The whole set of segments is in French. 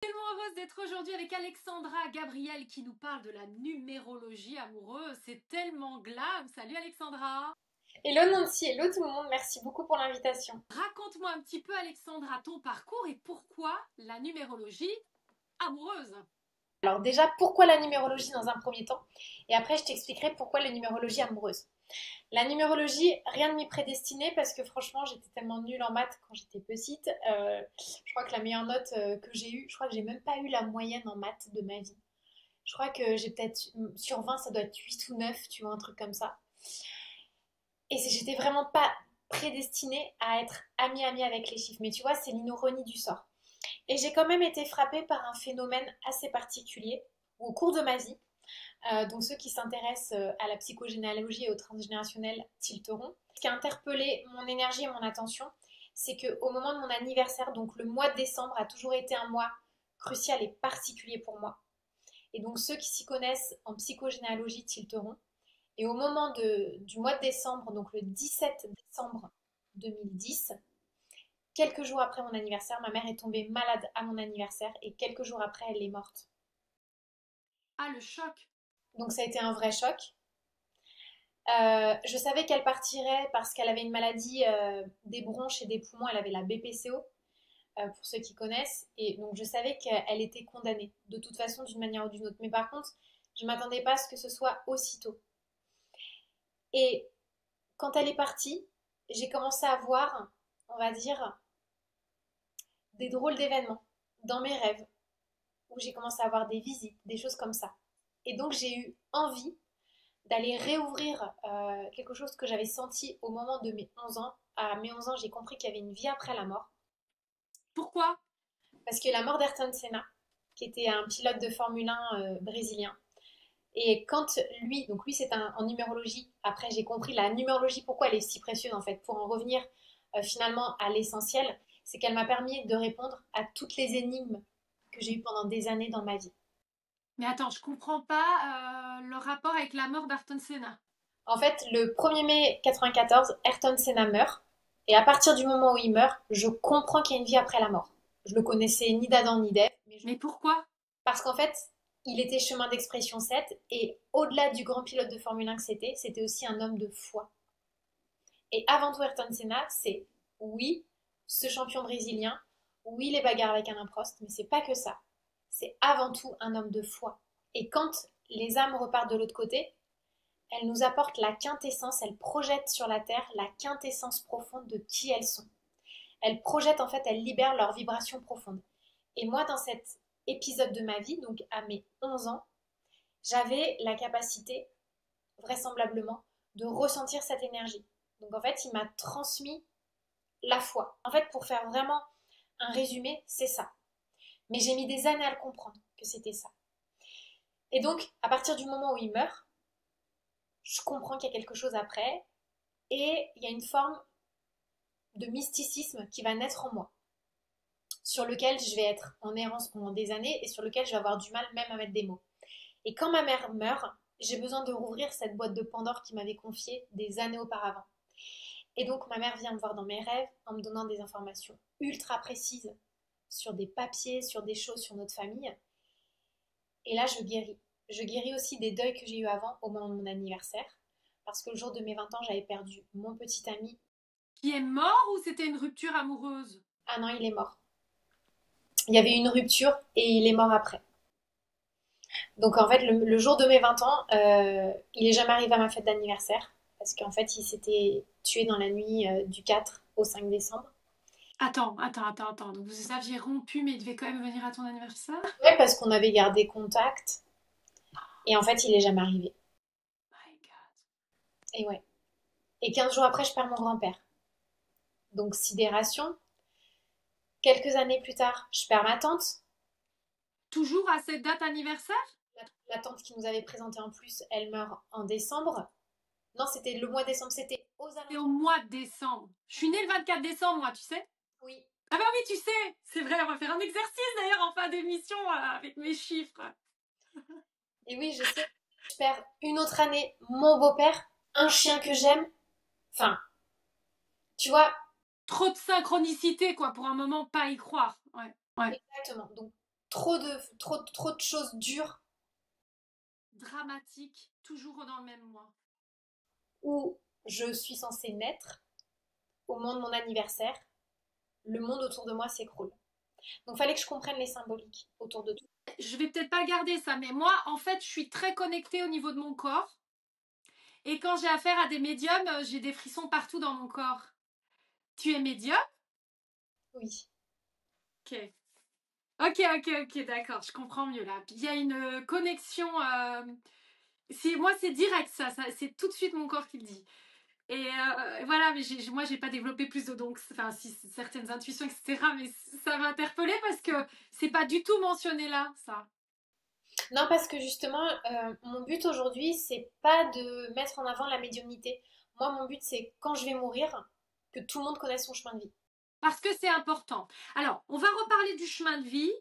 Tellement heureuse d'être aujourd'hui avec Alexandra Gabriel qui nous parle de la numérologie amoureuse. C'est tellement glam. Salut Alexandra. Hello Nancy, hello tout le monde, merci beaucoup pour l'invitation. Raconte-moi un petit peu Alexandra ton parcours et pourquoi la numérologie amoureuse. Alors déjà, pourquoi la numérologie dans un premier temps? Et après, je t'expliquerai pourquoi la numérologie amoureuse. La numérologie, rien ne m'y prédestinait parce que franchement, j'étais tellement nulle en maths quand j'étais petite. Je crois que la meilleure note que j'ai eue, je crois que j'ai même pas eu la moyenne en maths de ma vie. Je crois que j'ai peut-être sur 20, ça doit être 8 ou 9, tu vois, un truc comme ça. Et j'étais vraiment pas prédestinée à être amie avec les chiffres. Mais tu vois, c'est l'ironie du sort. Et j'ai quand même été frappée par un phénomène assez particulier au cours de ma vie. Donc ceux qui s'intéressent à la psychogénéalogie et au transgénérationnel tilteront. Ce qui a interpellé mon énergie et mon attention, c'est qu'au moment de mon anniversaire, donc le mois de décembre a toujours été un mois crucial et particulier pour moi. Et donc ceux qui s'y connaissent en psychogénéalogie tilteront. Et au moment du mois de décembre, donc le 17 décembre 2010, quelques jours après mon anniversaire, ma mère est tombée malade à mon anniversaire et quelques jours après, elle est morte. Ah, le choc. Donc ça a été un vrai choc. Je savais qu'elle partirait parce qu'elle avait une maladie des bronches et des poumons, elle avait la BPCO, pour ceux qui connaissent. Et donc je savais qu'elle était condamnée, de toute façon, d'une manière ou d'une autre. Mais par contre, je ne m'attendais pas à ce que ce soit aussitôt. Et quand elle est partie, j'ai commencé à voir, on va dire, des drôles d'événements dans mes rêves, où j'ai commencé à avoir des visites, des choses comme ça. Et donc j'ai eu envie d'aller réouvrir quelque chose que j'avais senti au moment de mes 11 ans. À mes 11 ans, j'ai compris qu'il y avait une vie après la mort. Pourquoi? Parce que la mort d'Ayrton Senna, qui était un pilote de Formule 1 brésilien, et quand lui, donc lui c'est en numérologie, après j'ai compris la numérologie, pourquoi elle est si précieuse en fait, pour en revenir finalement à l'essentiel, c'est qu'elle m'a permis de répondre à toutes les énigmes que j'ai eues pendant des années dans ma vie. Mais attends, je comprends pas le rapport avec la mort d'Ayrton Senna. En fait, le 1er mai 94, Ayrton Senna meurt. Et à partir du moment où il meurt, je comprends qu'il y a une vie après la mort. Je le connaissais ni d'Adam ni d'Ève, Mais pourquoi? parce qu'en fait, il était chemin d'expression 7. Et au-delà du grand pilote de Formule 1 que c'était aussi un homme de foi. Et avant tout, Ayrton Senna, c'est oui, ce champion brésilien, oui, les bagarres avec Alain Prost, mais c'est pas que ça. C'est avant tout un homme de foi. Et quand les âmes repartent de l'autre côté, elles nous apportent la quintessence, elles projettent sur la Terre la quintessence profonde de qui elles sont. Elles projettent, en fait, elles libèrent leurs vibrations profondes. Et moi, dans cet épisode de ma vie, donc à mes 11 ans, j'avais la capacité, vraisemblablement, de ressentir cette énergie. Donc en fait, il m'a transmis la foi. En fait, pour faire vraiment un résumé, c'est ça. Mais j'ai mis des années à le comprendre que c'était ça. Et donc, à partir du moment où il meurt, je comprends qu'il y a quelque chose après, et il y a une forme de mysticisme qui va naître en moi, sur lequel je vais être en errance pendant des années et sur lequel je vais avoir du mal même à mettre des mots. Et quand ma mère meurt, j'ai besoin de rouvrir cette boîte de Pandore qui m'avait confiée des années auparavant. Et donc ma mère vient me voir dans mes rêves en me donnant des informations ultra précises sur des papiers, sur des choses, sur notre famille. Et là, je guéris. Je guéris aussi des deuils que j'ai eu avant au moment de mon anniversaire. Parce que le jour de mes 20 ans, j'avais perdu mon petit ami. Qui est mort ou c'était une rupture amoureuse? Ah non, il est mort. Il y avait une rupture et il est mort après. Donc en fait, le jour de mes 20 ans, il est jamais arrivé à ma fête d'anniversaire. Parce qu'en fait, il s'était tué dans la nuit du 4 au 5 décembre. Attends. Donc vous aviez rompu, mais il devait quand même venir à ton anniversaire? Ouais, parce qu'on avait gardé contact. Et en fait, il est jamais arrivé. My God. Et ouais. Et 15 jours après, je perds mon grand-père. Donc sidération. Quelques années plus tard, je perds ma tante. Toujours à cette date anniversaire? La tante qui nous avait présenté en plus, elle meurt en décembre. Non, c'était le mois de décembre, c'était aux C'est au alentours. mois de décembre. Je suis née le 24 décembre, moi, tu sais? Oui. Ah bah oui, tu sais! C'est vrai, on va faire un exercice d'ailleurs en fin d'émission avec mes chiffres. Et oui, je sais. Je perds une autre année, mon beau-père, un chien que j'aime. Enfin, tu vois, Trop de synchronicité, quoi, pour un moment pas y croire. Ouais. exactement. Donc, trop de choses dures Dramatique, toujours dans le même mois. où je suis censée naître au moment de mon anniversaire, le monde autour de moi s'écroule. Donc, il fallait que je comprenne les symboliques autour de tout. Je vais peut-être pas garder ça, mais moi, en fait, je suis très connectée au niveau de mon corps. Et quand j'ai affaire à des médiums, j'ai des frissons partout dans mon corps. Tu es médium? Oui. Ok. Ok, d'accord, je comprends mieux là. Il y a une connexion. Moi, c'est direct ça, c'est tout de suite mon corps qui le dit. Et voilà, mais moi, j'ai pas développé plus de donc, enfin, si, certaines intuitions, etc. Mais ça m'a interpellée parce que c'est pas du tout mentionné là, ça. Non, parce que justement, mon but aujourd'hui, c'est pas de mettre en avant la médiumnité. Moi, mon but, c'est quand je vais mourir, que tout le monde connaisse son chemin de vie. Parce que c'est important. Alors, on va reparler du chemin de vie,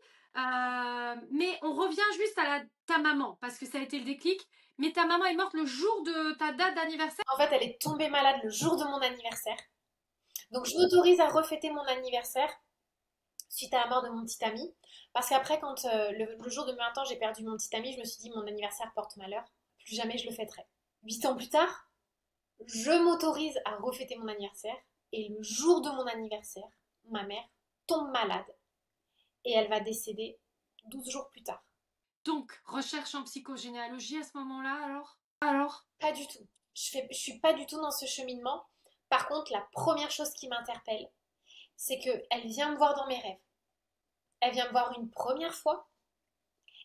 mais on revient juste à ta maman, parce que ça a été le déclic. Mais ta maman est morte le jour de ta date d'anniversaire. En fait, elle est tombée malade le jour de mon anniversaire. Donc, je m'autorise à refêter mon anniversaire suite à la mort de mon petit ami. Parce qu'après, quand le jour de mes 20 ans, j'ai perdu mon petit ami, je me suis dit, mon anniversaire porte malheur. Plus jamais je le fêterai. 8 ans plus tard, je m'autorise à refêter mon anniversaire. Et le jour de mon anniversaire, ma mère tombe malade. Et elle va décéder 12 jours plus tard. Donc, recherche en psychogénéalogie à ce moment-là, alors? Pas du tout. Je suis pas du tout dans ce cheminement. Par contre, la première chose qui m'interpelle, c'est qu'elle vient me voir dans mes rêves. Elle vient me voir une première fois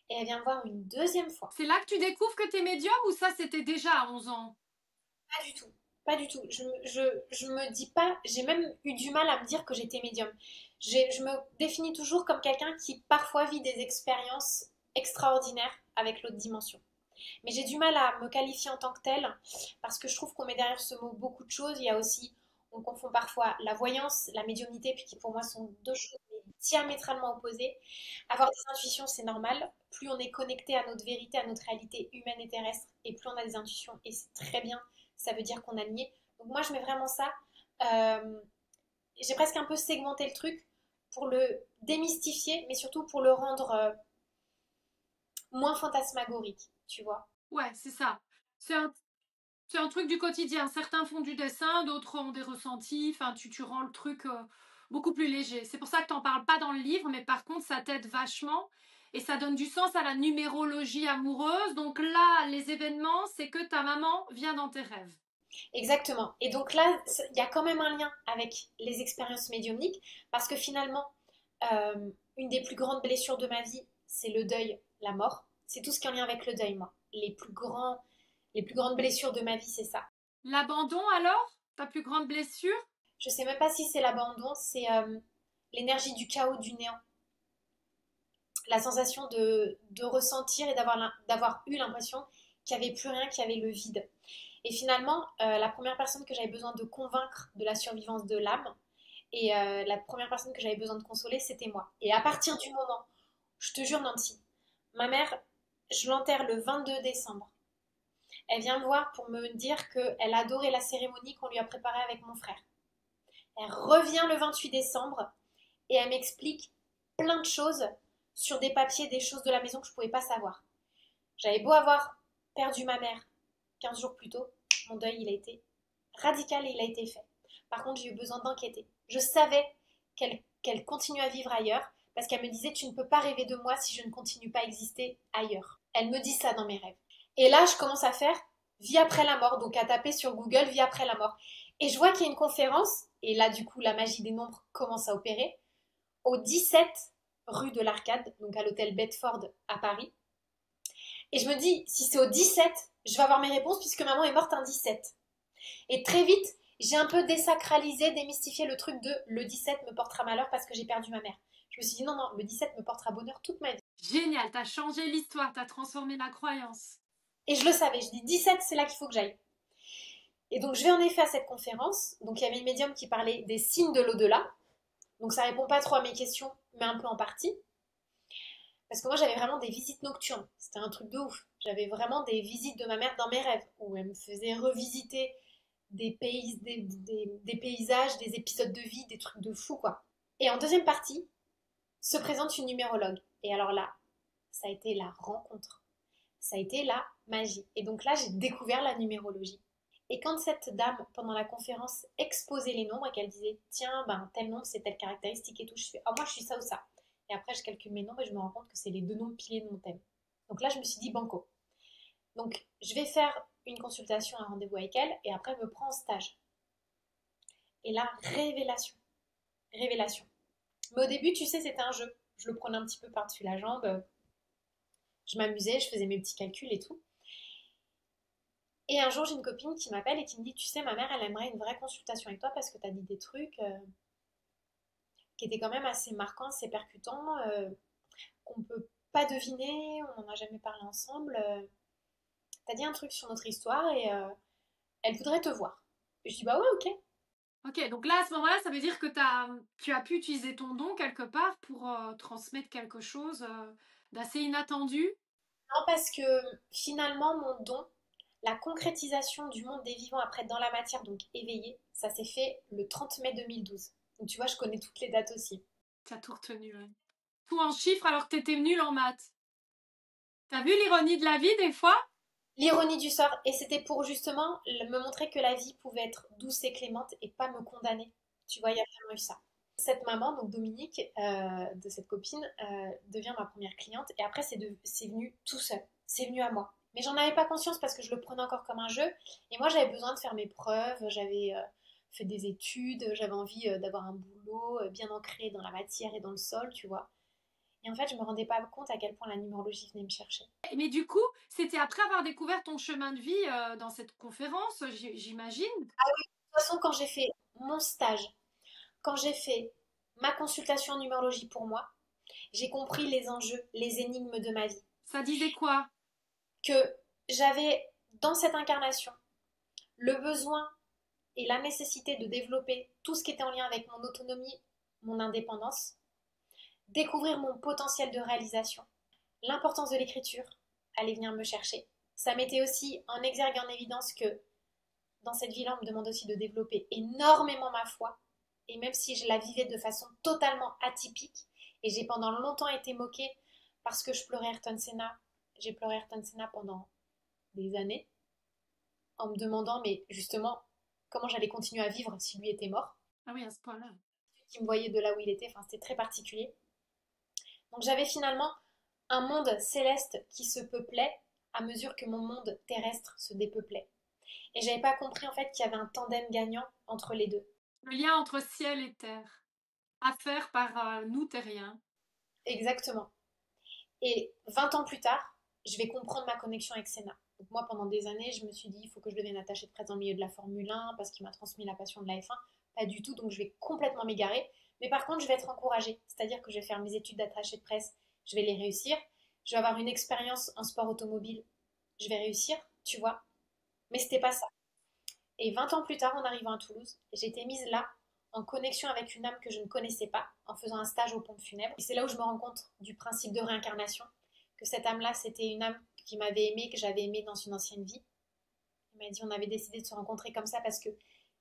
et elle vient me voir une deuxième fois. C'est là que tu découvres que t'es médium ou ça c'était déjà à 11 ans? Pas du tout. Pas du tout. Je me dis pas, j'ai même eu du mal à me dire que j'étais médium. Je me définis toujours comme quelqu'un qui parfois vit des expériences extraordinaires avec l'autre dimension. Mais j'ai du mal à me qualifier en tant que telle parce que je trouve qu'on met derrière ce mot beaucoup de choses. Il y a aussi, on confond parfois la voyance, la médiumnité, puis qui pour moi sont deux choses diamétralement opposées. Avoir des intuitions, c'est normal. Plus on est connecté à notre vérité, à notre réalité humaine et terrestre, et plus on a des intuitions, et c'est très bien, ça veut dire qu'on a nié. Donc moi, je mets vraiment ça. Euh, j'ai presque un peu segmenté le truc pour le démystifier, mais surtout pour le rendre moins fantasmagorique, tu vois. Ouais, c'est ça. C'est un, c'est un truc du quotidien. Certains font du dessin, d'autres ont des ressentis. Enfin, tu rends le truc beaucoup plus léger. C'est pour ça que t'en parles pas dans le livre, mais par contre, ça t'aide vachement. Et ça donne du sens à la numérologie amoureuse. Donc là, les événements, c'est que ta maman vient dans tes rêves. Exactement. Et donc là, il y a quand même un lien avec les expériences médiumniques, parce que finalement, une des plus grandes blessures de ma vie, c'est le deuil, la mort. C'est tout ce qui est en lien avec le deuil, moi. Les plus grandes blessures de ma vie, c'est ça. L'abandon alors? Ta plus grande blessure? Je sais même pas si c'est l'abandon, c'est l'énergie du chaos, du néant. La sensation de ressentir et d'avoir eu l'impression qu'il n'y avait plus rien, qu'il y avait le vide. Et finalement, la première personne que j'avais besoin de convaincre de la survivance de l'âme, et la première personne que j'avais besoin de consoler, c'était moi. Et à partir du moment, je te jure Nancy, ma mère, je l'enterre le 22 décembre. Elle vient me voir pour me dire qu'elle adorait la cérémonie qu'on lui a préparée avec mon frère. Elle revient le 28 décembre et elle m'explique plein de choses sur des papiers, des choses de la maison que je ne pouvais pas savoir. J'avais beau avoir perdu ma mère 15 jours plus tôt, mon deuil, il a été radical et il a été fait. Par contre, j'ai eu besoin d'enquêter. Je savais qu'elle continue à vivre ailleurs parce qu'elle me disait tu ne peux pas rêver de moi si je ne continue pas à exister ailleurs. Elle me dit ça dans mes rêves. Et là, je commence à faire vie après la mort, donc à taper sur Google vie après la mort. Et je vois qu'il y a une conférence, et là, du coup, la magie des nombres commence à opérer, au 17 rue de l'Arcade, donc à l'hôtel Bedford à Paris. Et je me dis, si c'est au 17, je vais avoir mes réponses puisque maman est morte un 17. Et très vite, j'ai un peu désacralisé, démystifié le truc de le 17 me portera malheur parce que j'ai perdu ma mère. Je me suis dit non, non, le 17 me portera bonheur toute ma vie. Génial, t'as changé l'histoire, t'as transformé la croyance. Et je le savais, je dis 17, c'est là qu'il faut que j'aille. Et donc je vais en effet à cette conférence. Donc il y avait une médium qui parlait des signes de l'au-delà. Donc ça répond pas trop à mes questions, mais un peu en partie. Parce que moi j'avais vraiment des visites nocturnes. C'était un truc de ouf. J'avais vraiment des visites de ma mère dans mes rêves, où elle me faisait revisiter des paysages, des épisodes de vie, des trucs de fou quoi. Et en deuxième partie, se présente une numérologue. Et alors là, ça a été la rencontre. Ça a été la magie. Et donc là, j'ai découvert la numérologie. Et quand cette dame, pendant la conférence, exposait les nombres et qu'elle disait, tiens, ben, tel nombre, c'est telle caractéristique et tout, je fais, oh, moi, je suis ça ou ça. Et après, je calcule mes nombres et je me rends compte que c'est les deux nombres piliers de mon thème. Donc là, je me suis dit, banco. Donc, je vais faire une consultation, un rendez-vous avec elle et après, elle me prend en stage. Et là, révélation. Révélation. Mais au début, tu sais, c'était un jeu. Je le prenais un petit peu par-dessus la jambe. Je m'amusais, je faisais mes petits calculs et tout. Et un jour, j'ai une copine qui m'appelle et qui me dit, tu sais, ma mère, elle aimerait une vraie consultation avec toi parce que tu as dit des trucs qui étaient quand même assez marquants, assez percutants, qu'on ne peut pas deviner, on n'en a jamais parlé ensemble. Tu as dit un truc sur notre histoire et elle voudrait te voir. Et je dis, bah ouais, ok. Ok, donc là, à ce moment-là, ça veut dire que tu as pu utiliser ton don quelque part pour transmettre quelque chose d'assez inattendu. Non, parce que finalement, mon don, la concrétisation du monde des vivants après dans la matière, donc éveillé, ça s'est fait le 30 mai 2012. Donc tu vois, je connais toutes les dates aussi. Tu as tout retenu, ouais. Tout en chiffres alors que t'étais nul en maths. T'as vu l'ironie de la vie des fois? L'ironie du sort, et c'était pour justement me montrer que la vie pouvait être douce et clémente et pas me condamner. Tu vois, il y a vraiment eu ça. Cette maman, donc Dominique, de cette copine, devient ma première cliente et après c'est venu tout seul, c'est venu à moi. Mais j'en avais pas conscience parce que je le prenais encore comme un jeu et moi j'avais besoin de faire mes preuves, j'avais fait des études, j'avais envie d'avoir un boulot bien ancré dans la matière et dans le sol, tu vois. Et en fait, je me rendais pas compte à quel point la numérologie venait me chercher. Mais du coup, c'était après avoir découvert ton chemin de vie dans cette conférence, j'imagine. De toute façon, quand j'ai fait mon stage, quand j'ai fait ma consultation en numérologie pour moi, j'ai compris les enjeux, les énigmes de ma vie. Ça disait quoi? Que j'avais dans cette incarnation le besoin et la nécessité de développer tout ce qui était en lien avec mon autonomie, mon indépendance, découvrir mon potentiel de réalisation, l'importance de l'écriture allait venir me chercher. Ça mettait aussi en exergue en évidence que dans cette vie-là, on me demande aussi de développer énormément ma foi. Et même si je la vivais de façon totalement atypique, et j'ai pendant longtemps été moquée parce que je pleurais Ayrton Senna, j'ai pleuré Ayrton Senna pendant des années, en me demandant, mais justement, comment j'allais continuer à vivre si lui était mort. Ah oui, à ce point-là. Qui me voyait de là où il était, enfin, c'était très particulier. Donc j'avais finalement un monde céleste qui se peuplait à mesure que mon monde terrestre se dépeuplait. Et j'avais pas compris en fait qu'il y avait un tandem gagnant entre les deux. Le lien entre ciel et terre, à faire par nous terriens. Exactement. Et 20 ans plus tard, je vais comprendre ma connexion avec Senna. Donc moi, pendant des années, je me suis dit, il faut que je devienne attachée de presse dans le milieu de la Formule 1 parce qu'il m'a transmis la passion de la F1. Pas du tout, donc je vais complètement m'égarer. Mais par contre, je vais être encouragée. C'est-à-dire que je vais faire mes études d'attachée de presse, je vais les réussir. Je vais avoir une expérience en sport automobile, je vais réussir, tu vois. Mais c'était pas ça. Et 20 ans plus tard, en arrivant à Toulouse, j'ai été mise là, en connexion avec une âme que je ne connaissais pas, en faisant un stage aux pompes funèbres. Et c'est là où je me rends compte du principe de réincarnation, que cette âme-là, c'était une âme qui m'avait aimée, que j'avais aimée dans une ancienne vie. Elle m'a dit, on avait décidé de se rencontrer comme ça parce que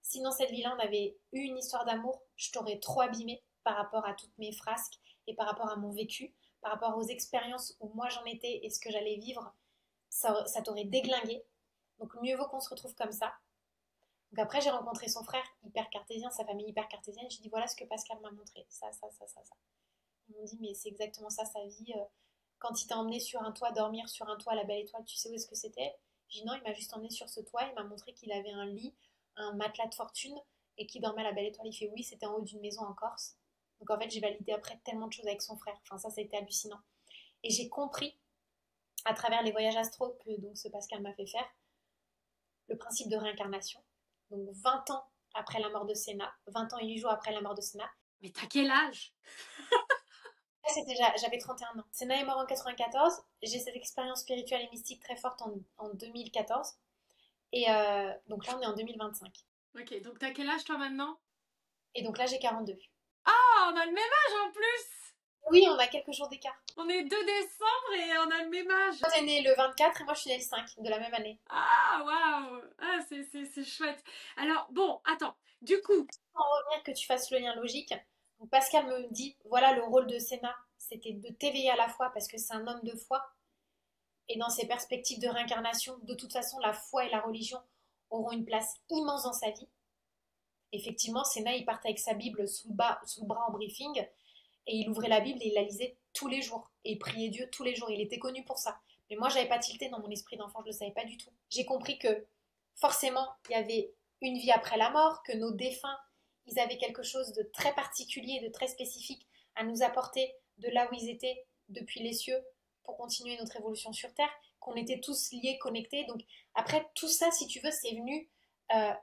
si dans cette vie-là, on avait eu une histoire d'amour, je t'aurais trop abîmée par rapport à toutes mes frasques et par rapport à mon vécu, par rapport aux expériences où moi j'en étais et ce que j'allais vivre, ça t'aurait déglingué. Donc mieux vaut qu'on se retrouve comme ça. Donc après, j'ai rencontré son frère hyper cartésien, sa famille hyper cartésienne. J'ai dit, voilà ce que Pascal m'a montré. Ça, ça, ça, ça, ça. Ils m'ont dit, mais c'est exactement ça sa vie. Quand il t'a emmené sur un toit, dormir sur un toit à la belle étoile, tu sais où est-ce que c'était? J'ai dit, non, il m'a juste emmené sur ce toit. Il m'a montré qu'il avait un lit, un matelas de fortune et qu'il dormait à la belle étoile. Il fait, oui, c'était en haut d'une maison en Corse. Donc en fait, j'ai validé après tellement de choses avec son frère. Enfin, ça a été hallucinant. Et j'ai compris, à travers les voyages astro que donc ce Pascal m'a fait faire, le principe de réincarnation. Donc 20 ans après la mort de Senna, 20 ans et 8 jours après la mort de Senna. Mais t'as quel âge? J'avais 31 ans. Senna est mort en 94. J'ai cette expérience spirituelle et mystique très forte en 2014. Et donc là, on est en 2025. Ok, donc t'as quel âge toi maintenant? Et donc là, j'ai 42. Ah, on a le même âge en plus! Oui, on a quelques jours d'écart. On est 2 décembre et on a le même âge. Toi, t'es né le 24 et moi, je suis née le 5 de la même année. Ah, waouh! Ah, c'est chouette. Alors, bon, attends. Du coup, Pour en revenir que tu fasses le lien logique, donc Pascal me dit, voilà le rôle de Senna, c'était de t'éveiller à la foi parce que c'est un homme de foi. Et dans ses perspectives de réincarnation, de toute façon, la foi et la religion auront une place immense dans sa vie. Effectivement, Sénat, il partait avec sa Bible sous le bras en briefing et il ouvrait la Bible et il la lisait tous les jours. Et il priait Dieu tous les jours. Il était connu pour ça. Mais moi, j'avais pas tilté dans mon esprit d'enfant, je le savais pas du tout. J'ai compris que forcément, il y avait une vie après la mort, que nos défunts, ils avaient quelque chose de très particulier, de très spécifique à nous apporter de là où ils étaient depuis les cieux pour continuer notre évolution sur Terre, qu'on était tous liés, connectés. Donc après, tout ça, si tu veux, c'est venu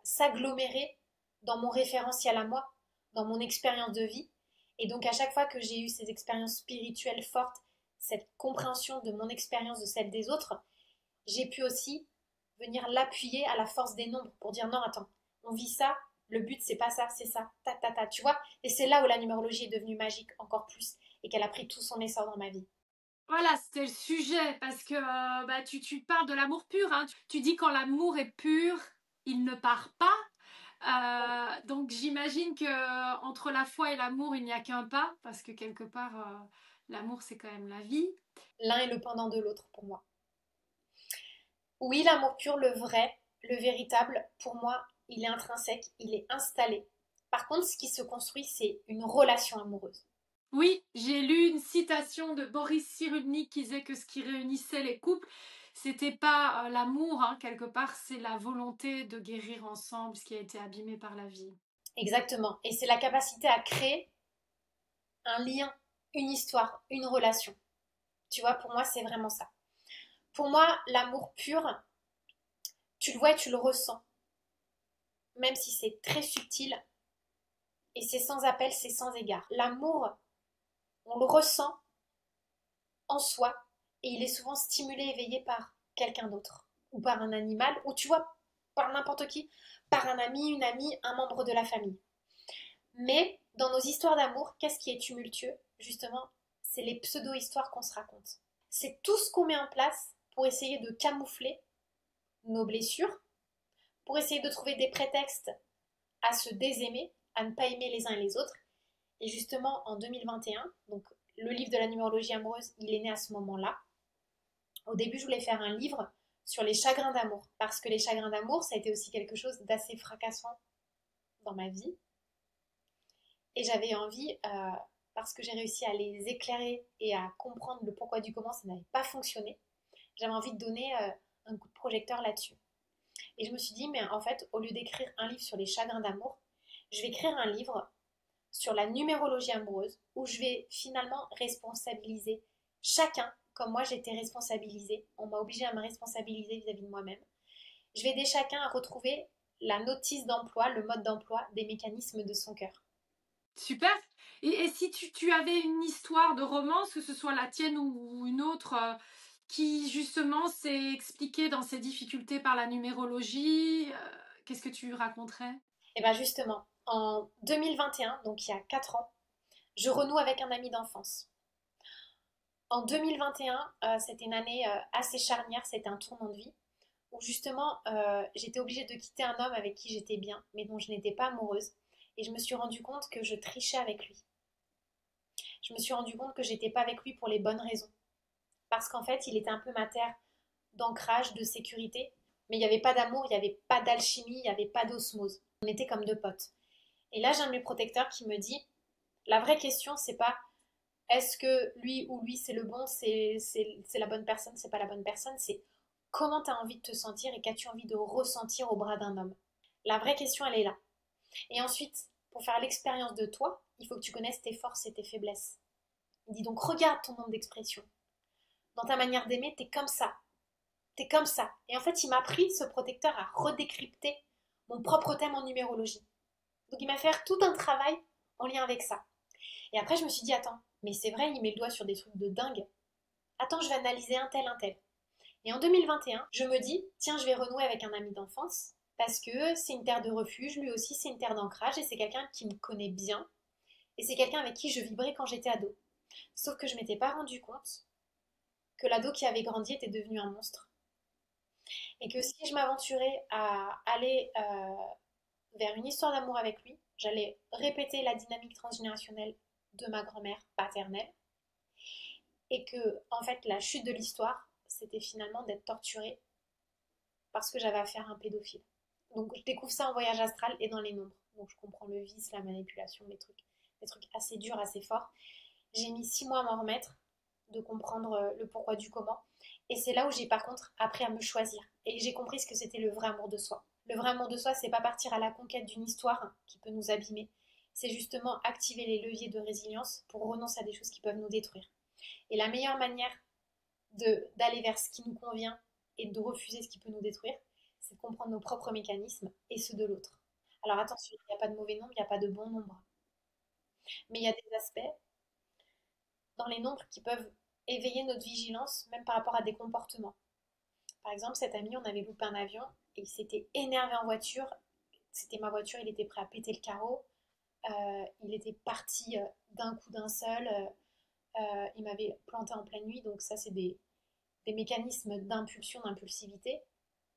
s'agglomérer dans mon référentiel à moi, dans mon expérience de vie. Et donc à chaque fois que j'ai eu ces expériences spirituelles fortes, cette compréhension de mon expérience, de celle des autres, j'ai pu aussi venir l'appuyer à la force des nombres pour dire non, attends, on vit ça, le but c'est pas ça, c'est ça, ta ta ta, tu vois. Et c'est là où la numérologie est devenue magique encore plus et qu'elle a pris tout son essor dans ma vie. Voilà, c'était le sujet, parce que bah, tu parles de l'amour pur, hein. Tu dis quand l'amour est pur, il ne part pas. Donc j'imagine que entre la foi et l'amour, il n'y a qu'un pas, parce que quelque part, l'amour, c'est quand même la vie. L'un est le pendant de l'autre pour moi. Oui, l'amour pur, le vrai, le véritable, pour moi, il est intrinsèque, il est installé. Par contre, ce qui se construit, c'est une relation amoureuse. Oui, j'ai lu une citation de Boris Cyrulnik qui disait que ce qui réunissait les couples, c'était pas l'amour, hein, quelque part, c'est la volonté de guérir ensemble ce qui a été abîmé par la vie. Exactement. Et c'est la capacité à créer un lien, une histoire, une relation. Tu vois, pour moi, c'est vraiment ça. Pour moi, l'amour pur, tu le vois et tu le ressens. Même si c'est très subtil et c'est sans appel, c'est sans égard. L'amour, on le ressent en soi et il est souvent stimulé, éveillé par quelqu'un d'autre ou par un animal ou tu vois, par n'importe qui, par un ami, une amie, un membre de la famille. Mais dans nos histoires d'amour, qu'est-ce qui est tumultueux? Justement, c'est les pseudo-histoires qu'on se raconte. C'est tout ce qu'on met en place pour essayer de camoufler nos blessures, pour essayer de trouver des prétextes à se désaimer, à ne pas aimer les uns et les autres. Et justement, en 2021, donc le livre de la numérologie amoureuse, il est né à ce moment-là. Au début, je voulais faire un livre sur les chagrins d'amour, parce que les chagrins d'amour, ça a été aussi quelque chose d'assez fracassant dans ma vie. Et j'avais envie, parce que j'ai réussi à les éclairer et à comprendre le pourquoi du comment ça n'avait pas fonctionné, j'avais envie de donner un coup de projecteur là-dessus. Et je me suis dit, mais en fait, au lieu d'écrire un livre sur les chagrins d'amour, je vais écrire un livre sur la numérologie amoureuse où je vais finalement responsabiliser chacun comme moi j'ai été responsabilisée. On m'a obligée à me responsabiliser vis-à-vis de moi-même. Je vais aider chacun à retrouver la notice d'emploi, le mode d'emploi des mécanismes de son cœur. Super. Et si tu avais une histoire de romance, que ce soit la tienne ou une autre, qui justement s'est expliquée dans ses difficultés par la numérologie, qu'est-ce que tu raconterais? Et bien justement, en 2021, donc il y a 4 ans, je renoue avec un ami d'enfance. En 2021, c'était une année assez charnière, c'était un tournant de vie, où justement j'étais obligée de quitter un homme avec qui j'étais bien, mais dont je n'étais pas amoureuse. Et je me suis rendu compte que je trichais avec lui. Je me suis rendu compte que j'étais pas avec lui pour les bonnes raisons. Parce qu'en fait, il était un peu ma terre d'ancrage, de sécurité, mais il n'y avait pas d'amour, il n'y avait pas d'alchimie, il n'y avait pas d'osmose. On était comme deux potes. Et là, j'ai un de mes protecteurs qui me dit, la vraie question, c'est pas est-ce que lui ou lui c'est le bon, c'est la bonne personne, c'est pas la bonne personne, c'est comment tu as envie de te sentir et qu'as-tu envie de ressentir au bras d'un homme. La vraie question, elle est là. Et ensuite, pour faire l'expérience de toi, il faut que tu connaisses tes forces et tes faiblesses. Il dit donc regarde ton nombre d'expressions. Dans ta manière d'aimer, t'es comme ça. T'es comme ça. Et en fait, il m'a appris, ce protecteur, à redécrypter mon propre thème en numérologie. Donc il m'a fait tout un travail en lien avec ça. Et après, je me suis dit, attends, mais c'est vrai, il met le doigt sur des trucs de dingue. Attends, je vais analyser un tel, un tel. Et en 2021, je me dis, tiens, je vais renouer avec un ami d'enfance, parce que c'est une terre de refuge, lui aussi c'est une terre d'ancrage, et c'est quelqu'un qui me connaît bien, et c'est quelqu'un avec qui je vibrais quand j'étais ado. Sauf que je m'étais pas rendu compte que l'ado qui avait grandi était devenu un monstre. Et que si je m'aventurais à aller vers une histoire d'amour avec lui, j'allais répéter la dynamique transgénérationnelle de ma grand-mère paternelle, et que, en fait, la chute de l'histoire, c'était finalement d'être torturée parce que j'avais affaire à un pédophile. Donc je découvre ça en voyage astral et dans les nombres. Donc je comprends le vice, la manipulation, les trucs assez durs, assez forts. J'ai mis 6 mois à m'en remettre, de comprendre le pourquoi du comment. Et c'est là où j'ai par contre appris à me choisir. Et j'ai compris ce que c'était le vrai amour de soi. Le vrai amour de soi, c'est pas partir à la conquête d'une histoire qui peut nous abîmer. C'est justement activer les leviers de résilience pour renoncer à des choses qui peuvent nous détruire. Et la meilleure manière d'aller vers ce qui nous convient et de refuser ce qui peut nous détruire, c'est de comprendre nos propres mécanismes et ceux de l'autre. Alors attention, il n'y a pas de mauvais nombre, il n'y a pas de bon nombre. Mais il y a des aspects dans les nombres qui peuvent éveiller notre vigilance, même par rapport à des comportements. Par exemple, cet ami, on avait loupé un avion et il s'était énervé en voiture. C'était ma voiture, il était prêt à péter le carreau. Il était parti d'un coup d'un seul. Il m'avait planté en pleine nuit. Donc ça, c'est des mécanismes d'impulsion, d'impulsivité